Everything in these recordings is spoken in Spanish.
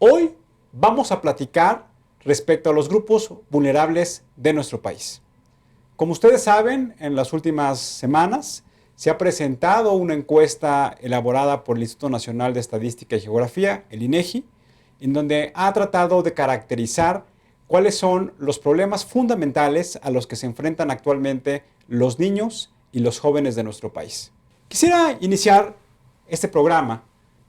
Hoy vamos a platicar respecto a los grupos vulnerables de nuestro país. Como ustedes saben, en las últimas semanas se ha presentado una encuesta elaborada por el Instituto Nacional de Estadística y Geografía, el INEGI, en donde ha tratado de caracterizar cuáles son los problemas fundamentales a los que se enfrentan actualmente los niños y los jóvenes de nuestro país. Quisiera iniciar este programa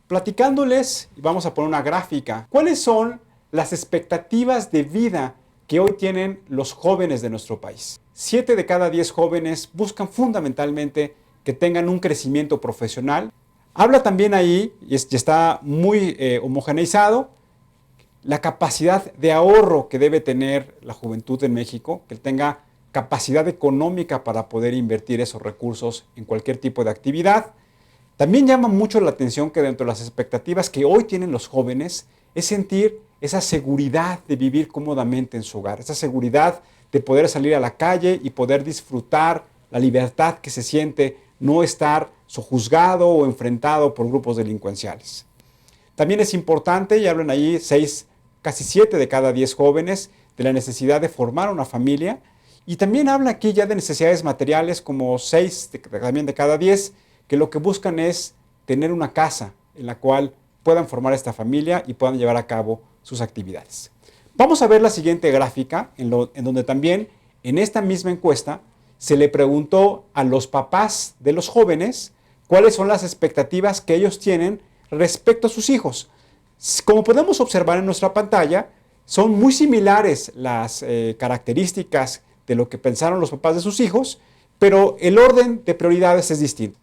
platicándoles, y vamos a poner una gráfica, cuáles son las expectativas de vida que hoy tienen los jóvenes de nuestro país. 7 de cada 10 jóvenes buscan fundamentalmente que tengan un crecimiento profesional. Habla también ahí, y está muy homogeneizado, la capacidad de ahorro que debe tener la juventud en México, que tenga capacidad económica para poder invertir esos recursos en cualquier tipo de actividad. También llama mucho la atención que dentro de las expectativas que hoy tienen los jóvenes es sentir esa seguridad de vivir cómodamente en su hogar, esa seguridad de poder salir a la calle y poder disfrutar la libertad que se siente no estar sojuzgado o enfrentado por grupos delincuenciales. También es importante, y hablan ahí casi 7 de cada 10 jóvenes, de la necesidad de formar una familia, y también habla aquí ya de necesidades materiales como 6 también de cada 10, que lo que buscan es tener una casa en la cual puedan formar esta familia y puedan llevar a cabo sus actividades. Vamos a ver la siguiente gráfica, en donde también en esta misma encuesta se le preguntó a los papás de los jóvenes cuáles son las expectativas que ellos tienen respecto a sus hijos. Como podemos observar en nuestra pantalla, son muy similares las características de lo que pensaron los papás de sus hijos, pero el orden de prioridades es distinto.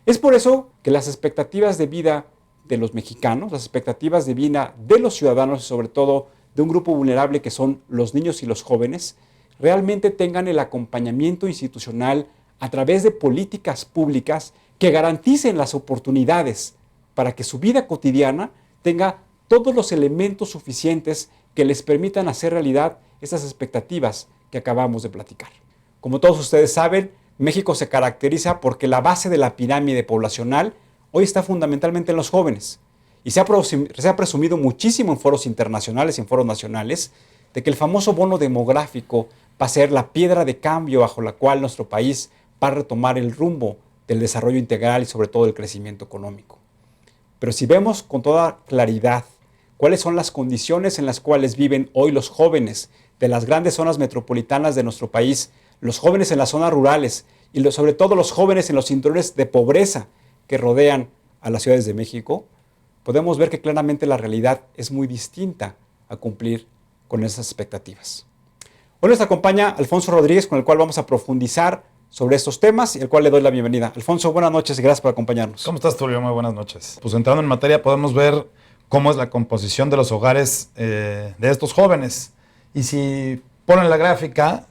Es por eso que las expectativas de vida de los mexicanos, las expectativas de vida de los ciudadanos y sobre todo de un grupo vulnerable que son los niños y los jóvenes, realmente tengan el acompañamiento institucional a través de políticas públicas que garanticen las oportunidades para que su vida cotidiana tenga todos los elementos suficientes que les permitan hacer realidad esas expectativas que acabamos de platicar. Como todos ustedes saben, México se caracteriza porque la base de la pirámide poblacional hoy está fundamentalmente en los jóvenes. Y se ha presumido muchísimo en foros internacionales y en foros nacionales de que el famoso bono demográfico va a ser la piedra de cambio bajo la cual nuestro país va a retomar el rumbo del desarrollo integral y sobre todo del crecimiento económico. Pero si vemos con toda claridad cuáles son las condiciones en las cuales viven hoy los jóvenes de las grandes zonas metropolitanas de nuestro país, los jóvenes en las zonas rurales y sobre todo los jóvenes en los cinturones de pobreza que rodean a las ciudades de México, podemos ver que claramente la realidad es muy distinta a cumplir con esas expectativas. Hoy nos acompaña Alfonso Rodríguez, con el cual vamos a profundizar sobre estos temas y al cual le doy la bienvenida. Alfonso, buenas noches y gracias por acompañarnos. ¿Cómo estás, Tulio? Muy buenas noches. Pues entrando en materia podemos ver cómo es la composición de los hogares de estos jóvenes. Y si ponen la gráfica,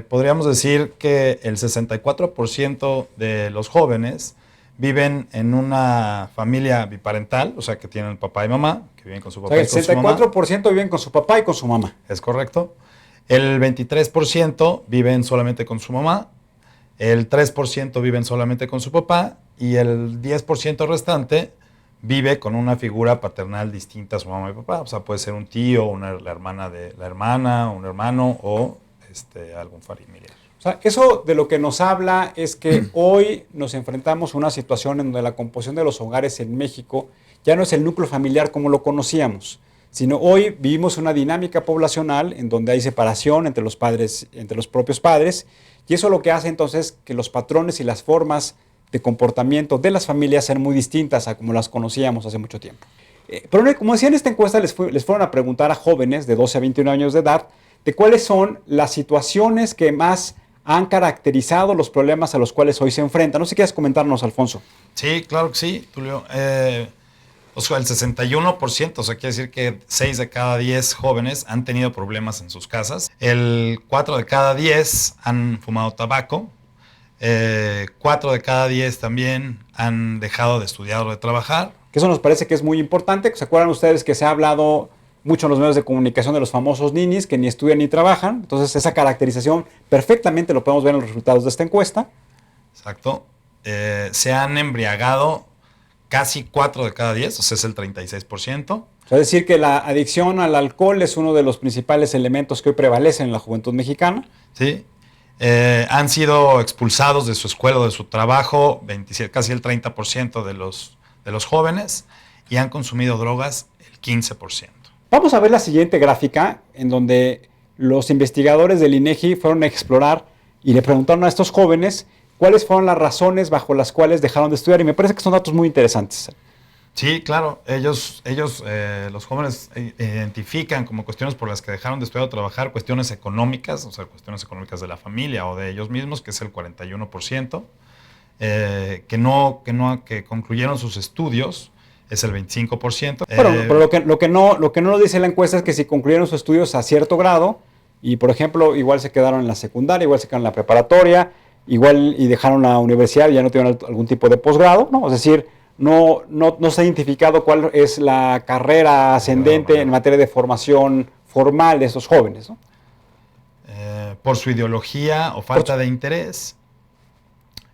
podríamos decir que el 64% de los jóvenes viven en una familia biparental, o sea, que tienen papá y mamá, que viven con su papá y con su mamá. El 64% viven con su papá y con su mamá. Es correcto. El 23% viven solamente con su mamá, el 3% viven solamente con su papá y el 10% restante vive con una figura paternal distinta a su mamá y papá. O sea, puede ser un tío, la hermana de la hermana, un hermano o algún familiar. O sea, eso de lo que nos habla es que hoy nos enfrentamos a una situación en donde la composición de los hogares en México ya no es el núcleo familiar como lo conocíamos, sino hoy vivimos una dinámica poblacional en donde hay separación entre los padres, entre los propios padres, y eso lo que hace entonces que los patrones y las formas de comportamiento de las familias sean muy distintas a como las conocíamos hace mucho tiempo. Pero como decía en esta encuesta, les fueron a preguntar a jóvenes de 12 a 21 años de edad de cuáles son las situaciones que más han caracterizado los problemas a los cuales hoy se enfrentan. No sé si quieres comentarnos, Alfonso. Sí, claro que sí, Tulio. O sea, el 61%, o sea, quiere decir que 6 de cada 10 jóvenes han tenido problemas en sus casas. El 4 de cada 10 han fumado tabaco. 4 de cada 10 también han dejado de estudiar o de trabajar. Que eso nos parece que es muy importante. ¿Se acuerdan ustedes que se ha hablado mucho en los medios de comunicación de los famosos ninis que ni estudian ni trabajan? Entonces esa caracterización perfectamente lo podemos ver en los resultados de esta encuesta. Exacto. Se han embriagado casi 4 de cada 10, o sea, es el 36%. Es decir, que la adicción al alcohol es uno de los principales elementos que hoy prevalecen en la juventud mexicana. Sí. Han sido expulsados de su escuela o de su trabajo casi el 30% de los jóvenes, y han consumido drogas el 15%. Vamos a ver la siguiente gráfica, en donde los investigadores del INEGI fueron a explorar y le preguntaron a estos jóvenes cuáles fueron las razones bajo las cuales dejaron de estudiar, y me parece que son datos muy interesantes. Sí, claro. Ellos los jóvenes, identifican como cuestiones por las que dejaron de estudiar o trabajar cuestiones económicas, o sea, cuestiones económicas de la familia o de ellos mismos, que es el 41%, que concluyeron sus estudios, es el 25%. Pero lo que no nos dice la encuesta es que si concluyeron sus estudios a cierto grado, y por ejemplo, igual se quedaron en la secundaria, igual se quedaron en la preparatoria, igual y dejaron la universidad y ya no tienen algún tipo de posgrado, ¿no? Es decir, no se ha identificado cuál es la carrera ascendente en materia de formación formal de esos jóvenes, ¿no? Por su ideología o falta de interés,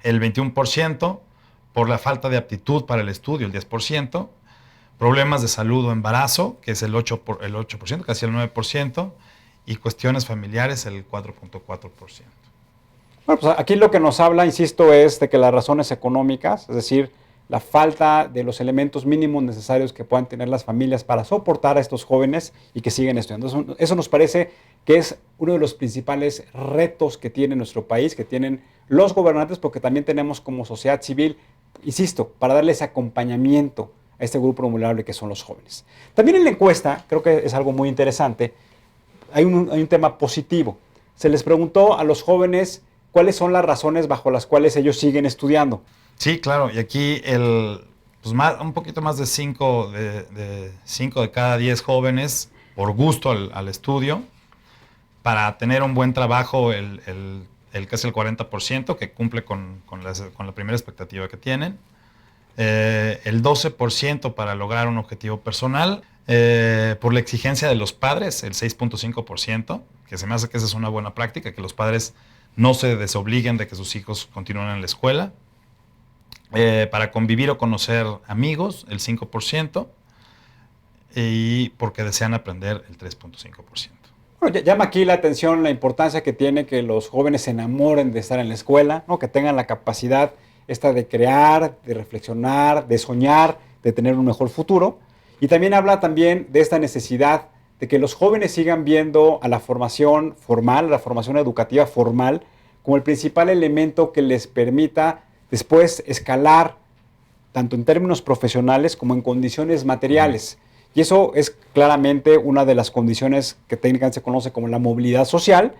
el 21%, por la falta de aptitud para el estudio, el 10%, problemas de salud o embarazo, que es el 8%, casi el 9%, y cuestiones familiares, el 4.4%. Bueno, pues aquí lo que nos habla, insisto, es de que las razones económicas, es decir, la falta de los elementos mínimos necesarios que puedan tener las familias para soportar a estos jóvenes y que siguen estudiando. Eso nos parece que es uno de los principales retos que tiene nuestro país, que tienen los gobernantes, porque también tenemos como sociedad civil, insisto, para darles acompañamiento a este grupo vulnerable que son los jóvenes. También en la encuesta, creo que es algo muy interesante, hay un tema positivo. Se les preguntó a los jóvenes cuáles son las razones bajo las cuales ellos siguen estudiando. Sí, claro, y aquí un poquito más de 5 de cada 10 jóvenes por gusto al estudio, para tener un buen trabajo, casi el 40%, que cumple con la primera expectativa que tienen, el 12% para lograr un objetivo personal, por la exigencia de los padres, el 6.5%, que se me hace que esa es una buena práctica, que los padres no se desobliguen de que sus hijos continúen en la escuela. Para convivir o conocer amigos, el 5%, y porque desean aprender, el 3.5%. Bueno, llama aquí la atención la importancia que tiene que los jóvenes se enamoren de estar en la escuela, ¿no? Que tengan la capacidad esta de crear, de reflexionar, de soñar, de tener un mejor futuro. Y también habla también de esta necesidad de que los jóvenes sigan viendo a la formación formal, a la formación educativa formal, como el principal elemento que les permita después escalar tanto en términos profesionales como en condiciones materiales. Y eso es claramente una de las condiciones que técnicamente se conoce como la movilidad social,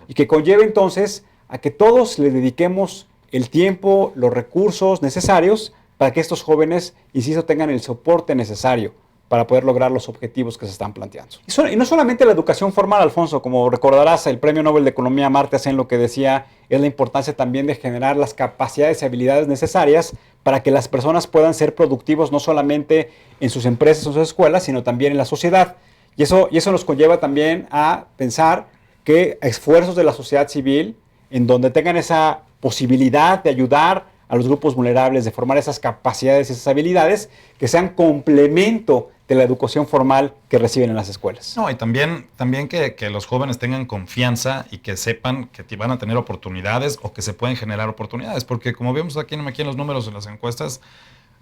y que conlleva entonces a que todos le dediquemos el tiempo, los recursos necesarios para que estos jóvenes, insisto, tengan el soporte necesario para poder lograr los objetivos que se están planteando. Y no solamente la educación formal, Alfonso, como recordarás, el Premio Nobel de Economía Amartya Sen lo que decía es la importancia también de generar las capacidades y habilidades necesarias para que las personas puedan ser productivos no solamente en sus empresas o sus escuelas, sino también en la sociedad. Y eso nos conlleva también a pensar que esfuerzos de la sociedad civil, en donde tengan esa posibilidad de ayudar a los grupos vulnerables, de formar esas capacidades y esas habilidades, que sean complemento de la educación formal que reciben en las escuelas. No, y también que los jóvenes tengan confianza y que sepan que van a tener oportunidades o que se pueden generar oportunidades, porque como vemos aquí en los números, en las encuestas,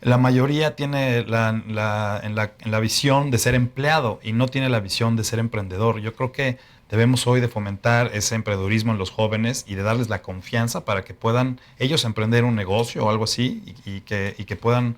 la mayoría tiene en la visión de ser empleado y no tiene la visión de ser emprendedor. Yo creo que debemos hoy de fomentar ese emprendedurismo en los jóvenes y de darles la confianza para que puedan ellos emprender un negocio o algo así y que puedan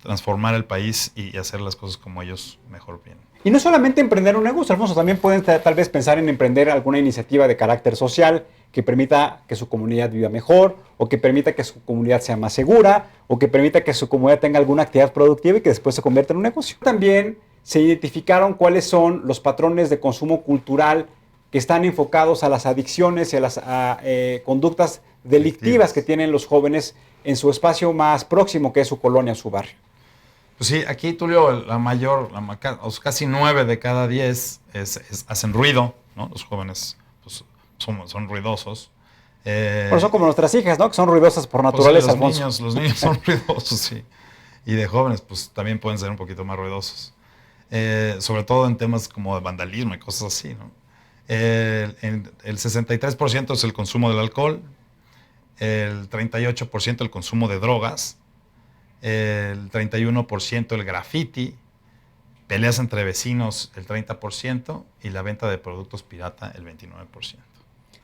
transformar el país y hacer las cosas como ellos mejor vienen. Y no solamente emprender un negocio, Alfonso, también pueden tal vez pensar en emprender alguna iniciativa de carácter social que permita que su comunidad viva mejor, o que permita que su comunidad sea más segura, o que permita que su comunidad tenga alguna actividad productiva y que después se convierta en un negocio. También se identificaron cuáles son los patrones de consumo cultural que están enfocados a las adicciones y a las conductas delictivas que tienen los jóvenes en su espacio más próximo, que es su colonia, su barrio. Pues sí, aquí, Tulio, casi 9 de cada 10 hacen ruido, ¿no? Los jóvenes pues, son ruidosos. Por eso como nuestras hijas, ¿no? Que son ruidosas por naturaleza, pues sí, los niños son ruidosos, sí. y de jóvenes, pues también pueden ser un poquito más ruidosos. Sobre todo en temas como de vandalismo y cosas así, ¿no? El 63% es el consumo del alcohol, el 38% el consumo de drogas, el 31% el graffiti, peleas entre vecinos el 30% y la venta de productos pirata el 29%.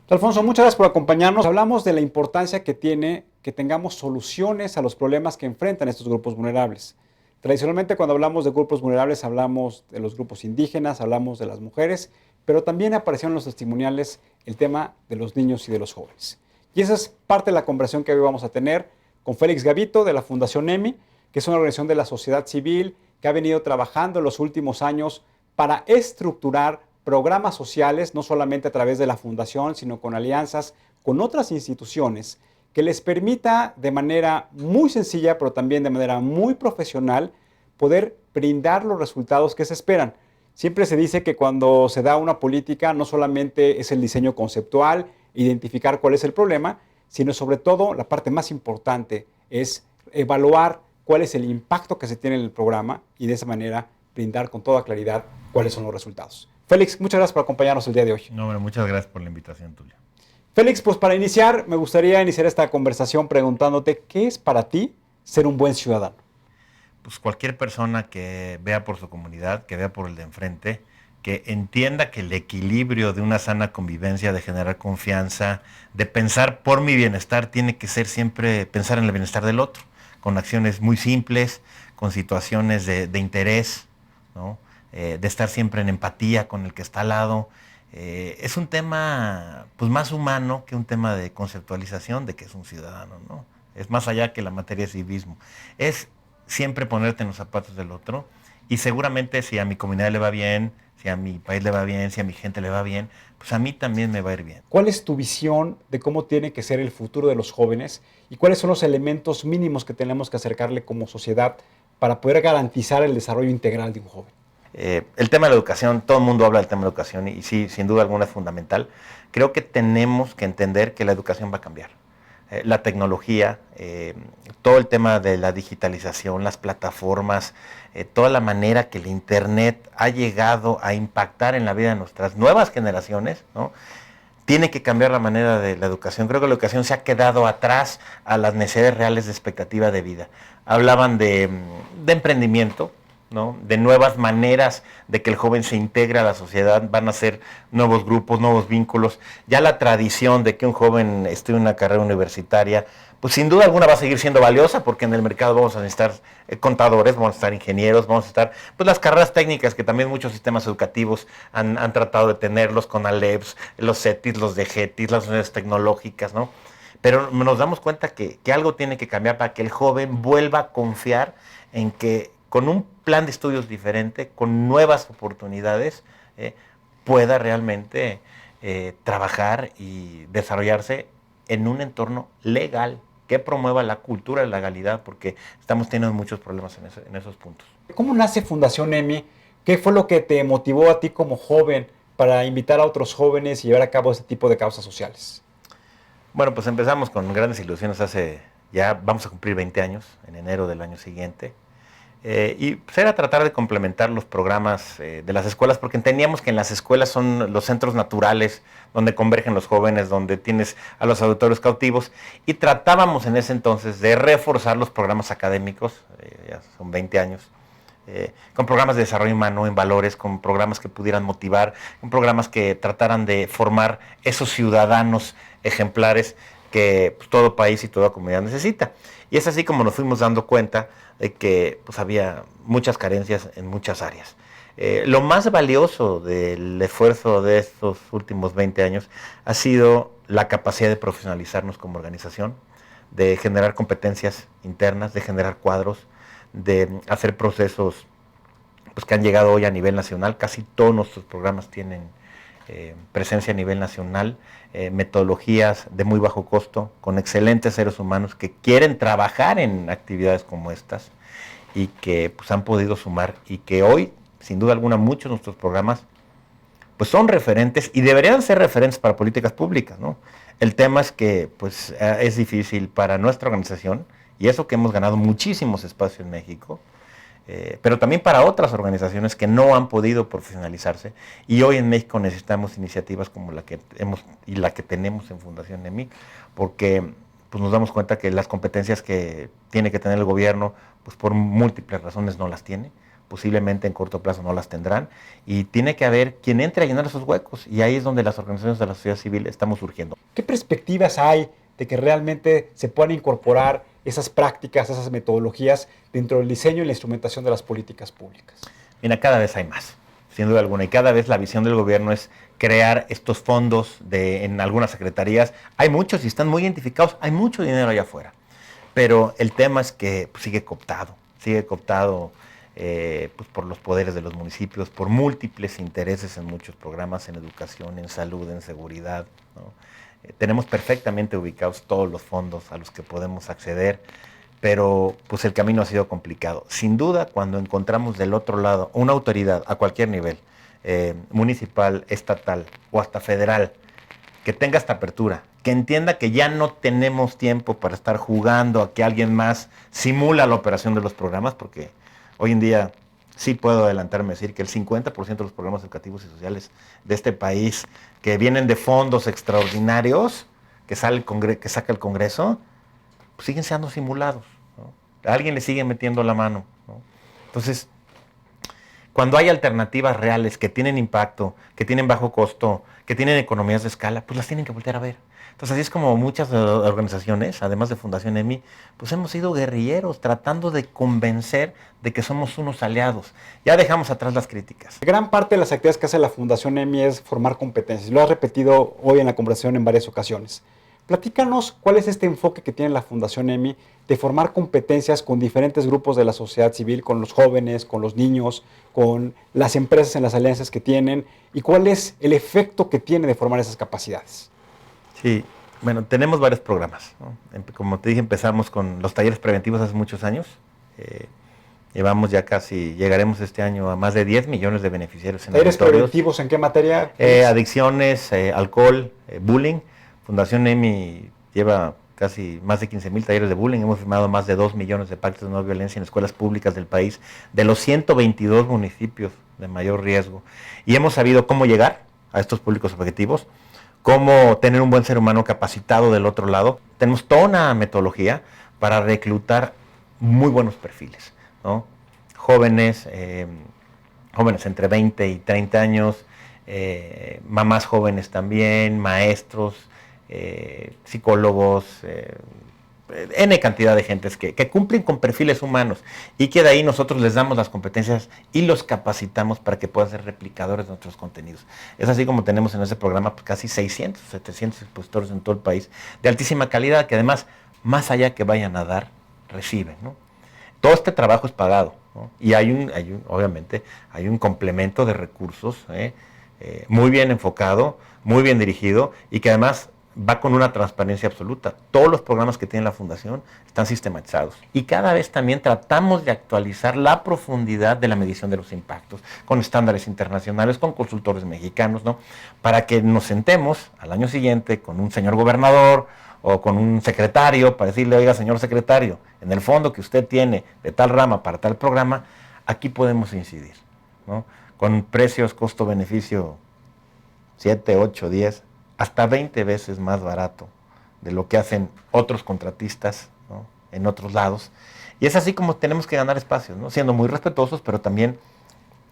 Alfonso, muchas gracias por acompañarnos. Hablamos de la importancia que tiene que tengamos soluciones a los problemas que enfrentan estos grupos vulnerables. Tradicionalmente, cuando hablamos de grupos vulnerables, hablamos de los grupos indígenas, hablamos de las mujeres, pero también aparecieron en los testimoniales el tema de los niños y de los jóvenes. Y esa es parte de la conversación que hoy vamos a tener con Félix Gavito de la Fundación EMI, que es una organización de la sociedad civil que ha venido trabajando en los últimos años para estructurar programas sociales, no solamente a través de la fundación, sino con alianzas con otras instituciones que les permita de manera muy sencilla, pero también de manera muy profesional, poder brindar los resultados que se esperan. Siempre se dice que cuando se da una política no solamente es el diseño conceptual, identificar cuál es el problema, sino sobre todo la parte más importante es evaluar cuál es el impacto que se tiene en el programa y de esa manera brindar con toda claridad cuáles son los resultados. Félix, muchas gracias por acompañarnos el día de hoy. No, hombre, muchas gracias por la invitación, Tulio. Félix, pues para iniciar, me gustaría iniciar esta conversación preguntándote ¿qué es para ti ser un buen ciudadano? Pues cualquier persona que vea por su comunidad, que vea por el de enfrente, que entienda que el equilibrio de una sana convivencia, de generar confianza, de pensar por mi bienestar, tiene que ser siempre pensar en el bienestar del otro, con acciones muy simples, con situaciones de interés, ¿no? De estar siempre en empatía con el que está al lado. Es un tema pues más humano que un tema de conceptualización de que es un ciudadano, ¿no? Es más allá que la materia de civismo. Es siempre ponerte en los zapatos del otro y seguramente si a mi comunidad le va bien, si a mi país le va bien, si a mi gente le va bien, pues a mí también me va a ir bien. ¿Cuál es tu visión de cómo tiene que ser el futuro de los jóvenes y cuáles son los elementos mínimos que tenemos que acercarle como sociedad para poder garantizar el desarrollo integral de un joven? El tema de la educación, todo el mundo habla del tema de la educación y sí, sin duda alguna es fundamental. Creo que tenemos que entender que la educación va a cambiar. La tecnología, todo el tema de la digitalización, las plataformas, toda la manera que el Internet ha llegado a impactar en la vida de nuestras nuevas generaciones, ¿no? Tiene que cambiar la manera de la educación. Creo que la educación se ha quedado atrás a las necesidades reales de expectativa de vida. Hablaban de emprendimiento, ¿no? De nuevas maneras de que el joven se integre a la sociedad, van a ser nuevos grupos, nuevos vínculos. Ya la tradición de que un joven estudie una carrera universitaria, pues sin duda alguna va a seguir siendo valiosa, porque en el mercado vamos a necesitar contadores, vamos a necesitar ingenieros, vamos a necesitar pues las carreras técnicas que también muchos sistemas educativos han tratado de tenerlos, con Aleps, los CETIS, los DGETIS, las unidades tecnológicas, ¿no? Pero nos damos cuenta que algo tiene que cambiar para que el joven vuelva a confiar en que con un plan de estudios diferente, con nuevas oportunidades, pueda realmente trabajar y desarrollarse en un entorno legal que promueva la cultura de la legalidad, porque estamos teniendo muchos problemas en esos puntos. ¿Cómo nace Fundación EMI? ¿Qué fue lo que te motivó a ti como joven para invitar a otros jóvenes y llevar a cabo este tipo de causas sociales? Bueno, pues empezamos con grandes ilusiones ya vamos a cumplir 20 años, en enero del año siguiente. Y pues era tratar de complementar los programas de las escuelas, porque entendíamos que en las escuelas son los centros naturales donde convergen los jóvenes, donde tienes a los auditorios cautivos, y tratábamos en ese entonces de reforzar los programas académicos, ya son 20 años, con programas de desarrollo humano en valores, con programas que pudieran motivar, con programas que trataran de formar esos ciudadanos ejemplares que pues, todo país y toda comunidad necesita. Y es así como nos fuimos dando cuenta de que pues, había muchas carencias en muchas áreas. Lo más valioso del esfuerzo de estos últimos 20 años ha sido la capacidad de profesionalizarnos como organización, de generar competencias internas, de generar cuadros, de hacer procesos pues, que han llegado hoy a nivel nacional. Casi todos nuestros programas tienen presencia a nivel nacional, metodologías de muy bajo costo, con excelentes seres humanos que quieren trabajar en actividades como estas y que pues, han podido sumar y que hoy, sin duda alguna, muchos de nuestros programas pues, son referentes y deberían ser referentes para políticas públicas, ¿no? El tema es que pues, es difícil para nuestra organización Y eso que hemos ganado muchísimos espacios en México, pero también para otras organizaciones que no han podido profesionalizarse. Y hoy en México necesitamos iniciativas como la que tenemos en Fundación NEMI, porque pues, nos damos cuenta que las competencias que tiene que tener el gobierno, pues por múltiples razones no las tiene. Posiblemente en corto plazo no las tendrán, y tiene que haber quien entre a llenar esos huecos, y ahí es donde las organizaciones de la sociedad civil estamos surgiendo. ¿Qué perspectivas hay de que realmente se puedan incorporar esas prácticas, esas metodologías dentro del diseño y la instrumentación de las políticas públicas? Mira, cada vez hay más, sin duda alguna, y cada vez la visión del gobierno es crear estos fondos en algunas secretarías. Hay muchos y están muy identificados, hay mucho dinero allá afuera, pero el tema es que pues, sigue cooptado pues por los poderes de los municipios, por múltiples intereses en muchos programas, en educación, en salud, en seguridad, ¿no? Tenemos perfectamente ubicados todos los fondos a los que podemos acceder, pero pues el camino ha sido complicado. Sin duda, cuando encontramos del otro lado una autoridad a cualquier nivel, municipal, estatal o hasta federal, que tenga esta apertura, que entienda que ya no tenemos tiempo para estar jugando a que alguien más simula la operación de los programas, porque hoy en día sí puedo adelantarme a decir que el 50% de los programas educativos y sociales de este país que vienen de fondos extraordinarios que saca el Congreso, pues siguen siendo simulados, ¿no? A alguien le sigue metiendo la mano, ¿no? Entonces, cuando hay alternativas reales que tienen impacto, que tienen bajo costo, que tienen economías de escala, pues las tienen que voltear a ver. Entonces, así es como muchas organizaciones, además de Fundación NEMI, pues hemos sido guerrilleros tratando de convencer de que somos unos aliados. Ya dejamos atrás las críticas. Gran parte de las actividades que hace la Fundación NEMI es formar competencias. Lo has repetido hoy en la conversación en varias ocasiones. Platícanos cuál es este enfoque que tiene la Fundación NEMI de formar competencias con diferentes grupos de la sociedad civil, con los jóvenes, con los niños, con las empresas en las alianzas que tienen, y cuál es el efecto que tiene de formar esas capacidades. Sí, bueno, tenemos varios programas, ¿no? Como te dije, empezamos con los talleres preventivos hace muchos años. Llegaremos este año a más de 10 millones de beneficiarios en ¿Talleres preventivos en qué materia? Adicciones, alcohol, bullying. Fundación NEMI lleva casi más de 15,000 talleres de bullying. Hemos firmado más de 2 millones de pactos de no violencia en escuelas públicas del país, de los 122 municipios de mayor riesgo. Y hemos sabido cómo llegar a estos públicos objetivos, cómo tener un buen ser humano capacitado del otro lado. Tenemos toda una metodología para reclutar muy buenos perfiles, ¿no? Jóvenes entre 20 y 30 años, mamás jóvenes también, maestros, psicólogos, N cantidad de gentes que cumplen con perfiles humanos, y que de ahí nosotros les damos las competencias y los capacitamos para que puedan ser replicadores de nuestros contenidos. Es así como tenemos en ese programa pues, casi 600, 700 expositores en todo el país, de altísima calidad, que además, más allá que vayan a dar, reciben, ¿no? Todo este trabajo es pagado, ¿no? Y obviamente, hay un complemento de recursos muy bien enfocado, muy bien dirigido, y que además va con una transparencia absoluta. Todos los programas que tiene la Fundación están sistematizados. Y cada vez también tratamos de actualizar la profundidad de la medición de los impactos, con estándares internacionales, con consultores mexicanos, ¿no? Para que nos sentemos al año siguiente con un señor gobernador o con un secretario para decirle, oiga, señor secretario, en el fondo que usted tiene de tal rama para tal programa, aquí podemos incidir, ¿no? Con precios, costo-beneficio 7, 8, 10, hasta 20 veces más barato de lo que hacen otros contratistas, ¿no? En otros lados. Y es así como tenemos que ganar espacios, ¿no? Siendo muy respetuosos, pero también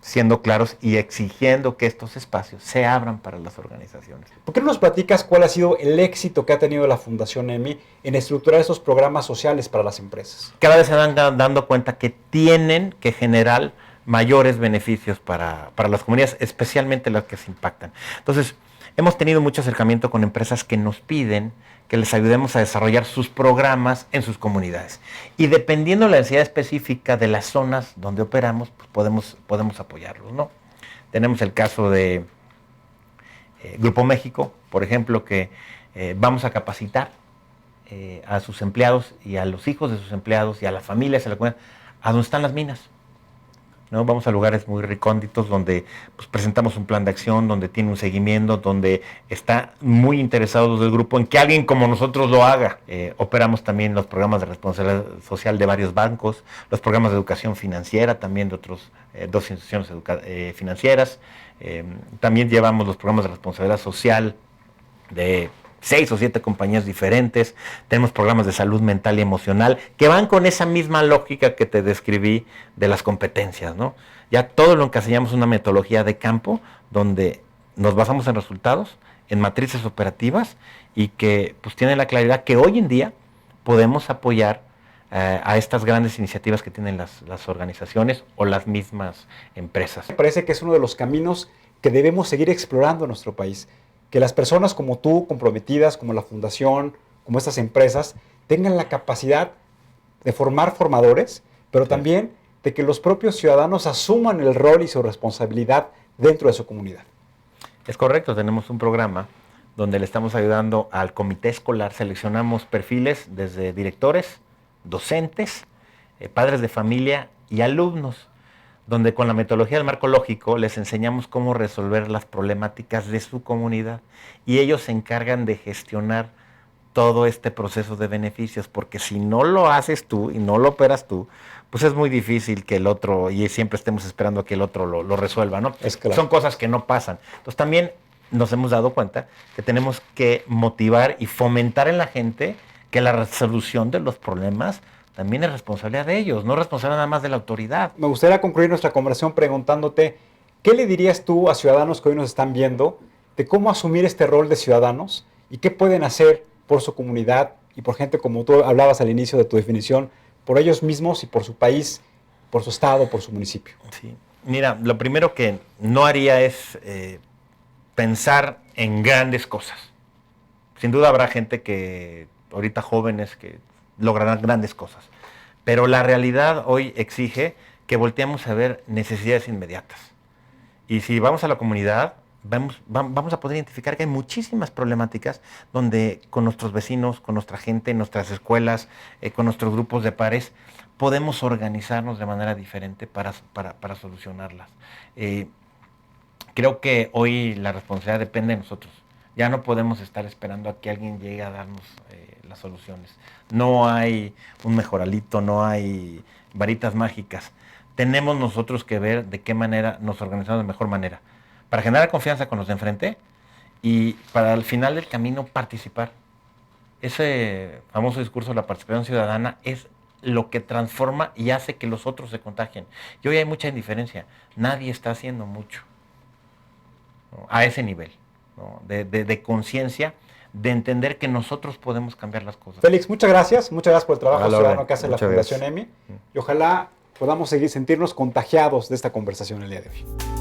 siendo claros y exigiendo que estos espacios se abran para las organizaciones. ¿Por qué no nos platicas cuál ha sido el éxito que ha tenido la Fundación NEMI en estructurar esos programas sociales para las empresas? Cada vez se van dando cuenta que tienen que generar mayores beneficios para las comunidades, especialmente las que se impactan. Entonces, hemos tenido mucho acercamiento con empresas que nos piden que les ayudemos a desarrollar sus programas en sus comunidades. Y dependiendo de la necesidad específica de las zonas donde operamos, pues podemos apoyarlos, ¿no? Tenemos el caso de Grupo México, por ejemplo, que vamos a capacitar a sus empleados y a los hijos de sus empleados y a las familias, a donde están las minas. ¿no? Vamos a lugares muy recónditos donde pues, presentamos un plan de acción, donde tiene un seguimiento, donde está muy interesado del grupo en que alguien como nosotros lo haga. Operamos también los programas de responsabilidad social de varios bancos, los programas de educación financiera también de otros dos instituciones financieras. También llevamos los programas de responsabilidad social de 6 o 7 compañías diferentes. Tenemos programas de salud mental y emocional que van con esa misma lógica que te describí de las competencias, ¿no? Ya todo lo encasillamos en una metodología de campo donde nos basamos en resultados, en matrices operativas y que pues tienen la claridad que hoy en día podemos apoyar a estas grandes iniciativas que tienen las organizaciones o las mismas empresas. Me parece que es uno de los caminos que debemos seguir explorando en nuestro país. Que las personas como tú, comprometidas, como la fundación, como estas empresas, tengan la capacidad de formar formadores, pero también de que los propios ciudadanos asuman el rol y su responsabilidad dentro de su comunidad. Es correcto, tenemos un programa donde le estamos ayudando al comité escolar, seleccionamos perfiles desde directores, docentes, padres de familia y alumnos, donde con la metodología del marco lógico les enseñamos cómo resolver las problemáticas de su comunidad y ellos se encargan de gestionar todo este proceso de beneficios, porque si no lo haces tú y no lo operas tú, pues es muy difícil que el otro, y siempre estemos esperando a que el otro lo resuelva, ¿no? Es claro. Son cosas que no pasan. Entonces también nos hemos dado cuenta que tenemos que motivar y fomentar en la gente que la resolución de los problemas también es responsabilidad de ellos, no responsabilidad nada más de la autoridad. Me gustaría concluir nuestra conversación preguntándote, ¿qué le dirías tú a ciudadanos que hoy nos están viendo de cómo asumir este rol de ciudadanos y qué pueden hacer por su comunidad y por gente como tú hablabas al inicio de tu definición, por ellos mismos y por su país, por su estado, por su municipio? Sí. Mira, lo primero que no haría es pensar en grandes cosas. Sin duda habrá gente que, ahorita jóvenes, que lograrán grandes cosas. Pero la realidad hoy exige que volteemos a ver necesidades inmediatas. Y si vamos a la comunidad, vamos a poder identificar que hay muchísimas problemáticas donde con nuestros vecinos, con nuestra gente, en nuestras escuelas, con nuestros grupos de pares, podemos organizarnos de manera diferente para solucionarlas. Creo que hoy la responsabilidad depende de nosotros. Ya no podemos estar esperando a que alguien llegue a darnos las soluciones. No hay un mejoralito, no hay varitas mágicas. Tenemos nosotros que ver de qué manera nos organizamos de mejor manera. Para generar confianza con los de enfrente y para al final del camino participar. Ese famoso discurso de la participación ciudadana es lo que transforma y hace que los otros se contagien. Y hoy hay mucha indiferencia. Nadie está haciendo mucho, ¿no? A ese nivel, ¿no? de conciencia, de entender que nosotros podemos cambiar las cosas. Félix, muchas gracias por el trabajo ciudadano que hace la Muchas Fundación gracias. EMI y ojalá podamos seguir sentirnos contagiados de esta conversación el día de hoy.